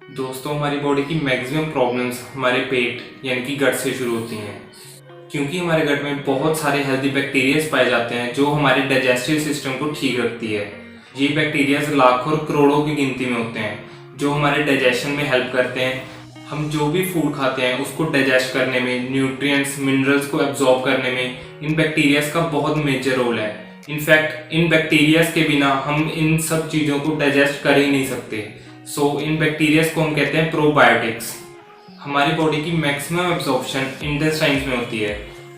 दोस्तों, हमारी बॉडी की मैक्सिमम प्रॉब्लम्स हमारे पेट यानी कि गट से शुरू होती हैं, क्योंकि हमारे गट में बहुत सारे हेल्दी बैक्टीरियाज पाए जाते हैं जो हमारे डाइजेस्टिव सिस्टम को ठीक रखती है। ये बैक्टीरियाज लाखों और करोड़ों की गिनती में होते हैं जो हमारे डाइजेशन में हेल्प करते हैं। हम जो भी फूड खाते हैं उसको डाइजेस्ट करने में, न्यूट्रिएंट्स मिनरल्स को एब्जॉर्ब करने में इन बैक्टीरियाज का बहुत मेजर रोल है। इनफैक्ट इन बैक्टीरियाज के बिना हम इन सब चीज़ों को डाइजेस्ट कर ही नहीं सकते। इन बैक्टीरियाज को हम कहते हैं प्रोबायोटिक्स। हमारी बॉडी की मैक्सिमम एब्जॉर्प्शन इंटेस्टाइन्स में होती है,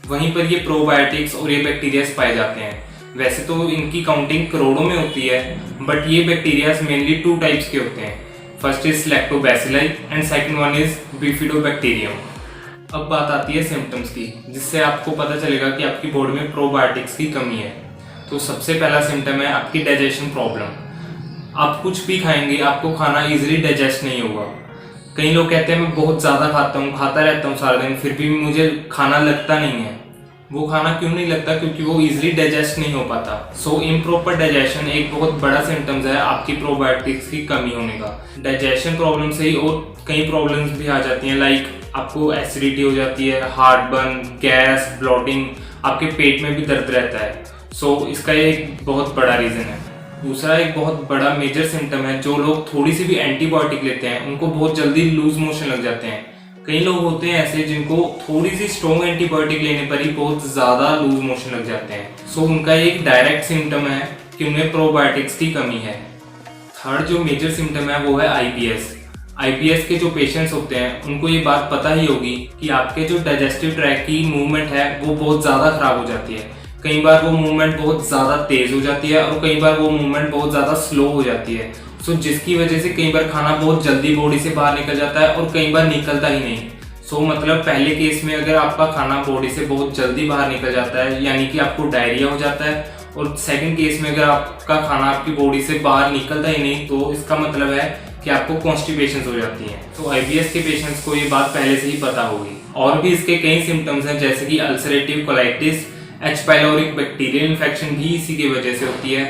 वहीं पर ये प्रोबायोटिक्स और ये बैक्टीरियाज पाए जाते हैं। वैसे तो इनकी काउंटिंग करोड़ों में होती है, बट ये बैक्टीरियाज मेनली 2 टाइप्स के होते हैं। First is lactobacilli and second one is Bifidobacterium. अब बात आती है सिम्टम्स की, जिससे आपको पता चलेगा कि आपकी बॉडी में प्रोबायोटिक्स की कमी है। तो सबसे पहला सिम्टम है आपकी डाइजेशन प्रॉब्लम। आप कुछ भी खाएंगे, आपको खाना इजीली डाइजेस्ट नहीं होगा। कई लोग कहते हैं मैं बहुत ज़्यादा खाता हूँ, खाता रहता हूँ सारा दिन, फिर भी मुझे खाना लगता नहीं है। वो खाना क्यों नहीं लगता? क्योंकि वो इजीली डाइजेस्ट नहीं हो पाता। इम्प्रॉपर डाइजेशन एक बहुत बड़ा सिम्टम्स है आपकी प्रोबायोटिक्स की कमी होने का। डाइजेशन प्रॉब्लम से ही और कई प्रॉब्लम्स भी आ जाती हैं, लाइक आपको एसिडिटी हो जाती है, हार्ट बर्न, गैस, ब्लॉटिंग, आपके पेट में भी दर्द रहता है। इसका एक बहुत बड़ा रीज़न है। दूसरा एक बहुत बड़ा मेजर सिम्टम है, जो लोग थोड़ी सी भी एंटीबायोटिक लेते हैं उनको बहुत जल्दी लूज मोशन लग जाते हैं। कई लोग होते हैं ऐसे जिनको थोड़ी सी स्ट्रॉन्ग एंटीबायोटिक लेने पर ही बहुत ज़्यादा लूज मोशन लग जाते हैं। उनका एक डायरेक्ट सिम्टम है कि उन्हें प्रोबायोटिक्स की कमी है। थर्ड जो मेजर सिम्टम है वो है आईबीएस। आईबीएस के जो पेशेंट्स होते हैं उनको ये बात पता ही होगी कि आपके जो डाइजेस्टिव ट्रैक की मूवमेंट है वो बहुत ज़्यादा खराब हो जाती है। कई बार वो मूवमेंट बहुत ज़्यादा तेज़ हो जाती है और कई बार वो मूवमेंट बहुत ज़्यादा स्लो हो जाती है। जिसकी वजह से कई बार खाना बहुत जल्दी बॉडी से बाहर निकल जाता है और कई बार निकलता ही नहीं। मतलब पहले केस में अगर आपका खाना बॉडी से बहुत जल्दी बाहर निकल जाता है यानी कि आपको डायरिया हो जाता है, और सेकंड केस में अगर आपका खाना आपकी बॉडी से बाहर निकलता ही नहीं तो इसका मतलब है कि आपको कॉन्स्टिपेशन हो जाती है। आईबीएस के पेशेंट्स को ये बात पहले से ही पता होगी। और भी इसके कई सिम्टम्स हैं, जैसे कि ulcerative colitis, H pylori bacterial infection भी इसी की वजह से होती है,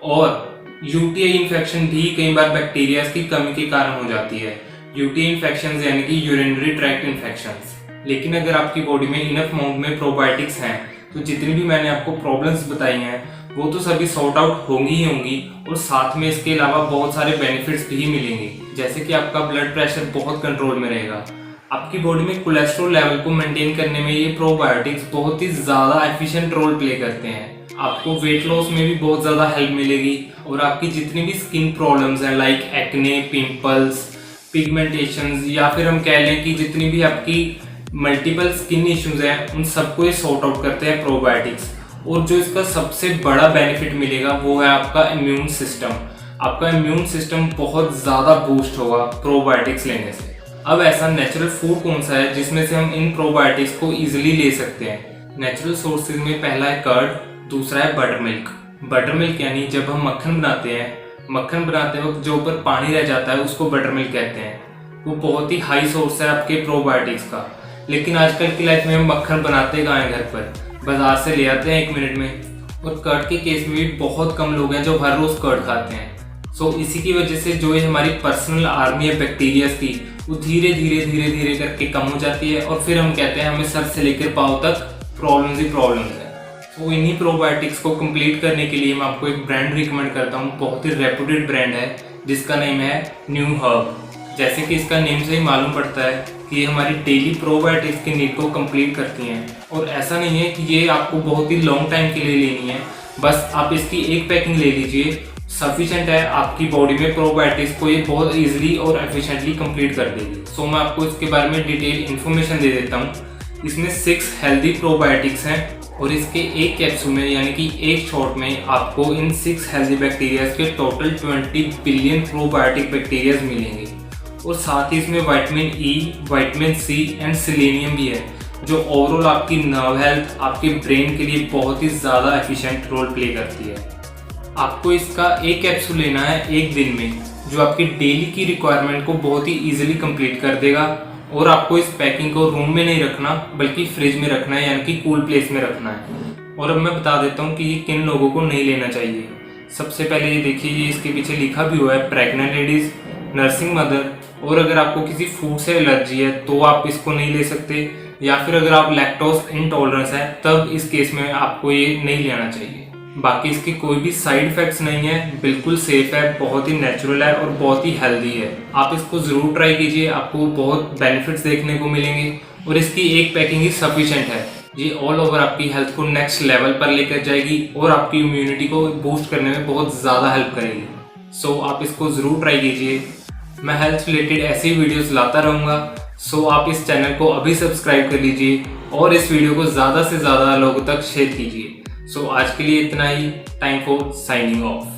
और यूटीआई इन्फेक्शन भी कई बार बैक्टीरिया की कमी के कारण हो जाती है। यूटीआई इन्फेक्शन यानी कि यूरिनरी ट्रैक्ट इन्फेक्शंस। लेकिन अगर आपकी बॉडी में इनफ अमाउंट में प्रोबायोटिक्स हैं तो जितनी भी मैंने आपको प्रॉब्लम्स बताई हैं वो तो सभी सॉर्ट आउट होंगी ही होंगी, और साथ में इसके अलावा बहुत सारे बेनिफिट्स भी मिलेंगे, जैसे कि आपका ब्लड प्रेशर बहुत कंट्रोल में रहेगा। आपकी बॉडी में कोलेस्ट्रॉल लेवल को मेंटेन करने में ये प्रोबायोटिक्स बहुत ही ज़्यादा एफिशिएंट रोल प्ले करते हैं। आपको वेट लॉस में भी बहुत ज़्यादा हेल्प मिलेगी, और आपकी जितनी भी स्किन प्रॉब्लम्स हैं लाइक एक्ने, पिंपल्स, पिगमेंटेशन, या फिर हम कह लें कि जितनी भी आपकी मल्टीपल स्किन इश्यूज हैं उन सबको ये सॉर्ट आउट करते हैं प्रोबायोटिक्स। और जो इसका सबसे बड़ा बेनिफिट मिलेगा वो है आपका इम्यून सिस्टम। आपका इम्यून सिस्टम बहुत ज़्यादा बूस्ट होगा प्रोबायोटिक्स लेने से। अब ऐसा नेचुरल फूड कौन सा है जिसमें से हम इन प्रोबायोटिक्स को इजीली ले सकते हैं? नेचुरल सोर्सेज में पहला है कर्ड, दूसरा है बटर मिल्क। बटर मिल्क यानी जब हम मक्खन बनाते हैं, मक्खन बनाते वक्त जो ऊपर पानी रह जाता है उसको बटर मिल्क कहते हैं। वो बहुत ही हाई सोर्स है आपके प्रोबायोटिक्स का। लेकिन आजकल की लाइफ में हम मक्खन बनाते कहाँ हैं? घर पर बाजार से ले आते हैं 1 मिनट में। और कर्ड के केस में भी बहुत कम लोग हैं जो हर रोज कर्ड खाते हैं। इसी की वजह से जो ये हमारी पर्सनल आर्मी है बैक्टीरिया की, वो धीरे धीरे करके कम हो जाती है, और फिर हम कहते हैं हमें सर से लेकर पाँव तक प्रॉब्लम्स ही प्रॉब्लम्स है। इन्हीं प्रोबायोटिक्स को कंप्लीट करने के लिए मैं आपको एक ब्रांड रिकमेंड करता हूँ, बहुत ही रेप्यूटेड ब्रांड है जिसका नेम है न्यू हर्ब। जैसे कि इसका नेम से ही मालूम पड़ता है कि ये हमारी डेली प्रोबायोटिक्स की नीड को कंप्लीट करती हैं। और ऐसा नहीं है कि ये आपको बहुत ही लॉन्ग टाइम के लिए लेनी है, बस आप इसकी एक पैकिंग ले लीजिए, सफिशिएंट है। आपकी बॉडी में प्रोबायोटिक्स को ये बहुत इजीली और एफिशिएंटली कंप्लीट कर देगी। मैं आपको इसके बारे में डिटेल इन्फॉर्मेशन दे देता हूँ। इसमें 6 हेल्दी प्रोबायोटिक्स हैं, और इसके एक कैप्सूल में यानी कि एक शॉट में आपको इन 6 हेल्दी बैक्टीरियाज के टोटल 20 बिलियन प्रोबायोटिक बैक्टीरियाज मिलेंगे। और साथ ही इसमें vitamin E, vitamin C and selenium भी है, जो ओवरऑल आपकी नर्व हेल्थ, आपके ब्रेन के लिए बहुत ही ज़्यादा एफिशिएंट रोल प्ले करती है। आपको इसका एक कैप्सूल लेना है एक दिन में, जो आपकी डेली की रिक्वायरमेंट को बहुत ही इजीली कंप्लीट कर देगा। और आपको इस पैकिंग को रूम में नहीं रखना बल्कि फ्रिज में रखना है, यानी कि कूल प्लेस में रखना है। और अब मैं बता देता हूँ कि ये किन लोगों को नहीं लेना चाहिए। सबसे पहले ये देखिए, ये इसके पीछे लिखा भी हुआ है प्रेग्नेंट लेडीज, नर्सिंग मदर, और अगर आपको किसी फूड से एलर्जी है तो आप इसको नहीं ले सकते, या फिर अगर आप लैक्टोज इंटॉलरेंस है तब इस केस में आपको ये नहीं लेना चाहिए। बाकी इसके कोई भी साइड इफेक्ट्स नहीं है, बिल्कुल सेफ है, बहुत ही नेचुरल है और बहुत ही हेल्दी है। आप इसको ज़रूर ट्राई कीजिए, आपको बहुत बेनिफिट्स देखने को मिलेंगे और इसकी एक पैकिंग ही सफिशिएंट है। ये ऑल ओवर आपकी हेल्थ को नेक्स्ट लेवल पर लेकर जाएगी और आपकी इम्यूनिटी को बूस्ट करने में बहुत ज़्यादा हेल्प करेगी। सो आप इसको ज़रूर ट्राई कीजिए। मैं हेल्थ रिलेटेड ऐसी वीडियोस लाता रहूँगा, सो आप इस चैनल को अभी सब्सक्राइब कर लीजिए और इस वीडियो को ज़्यादा से ज़्यादा लोगों तक शेयर कीजिए। सो आज के लिए इतना ही। Time for signing of.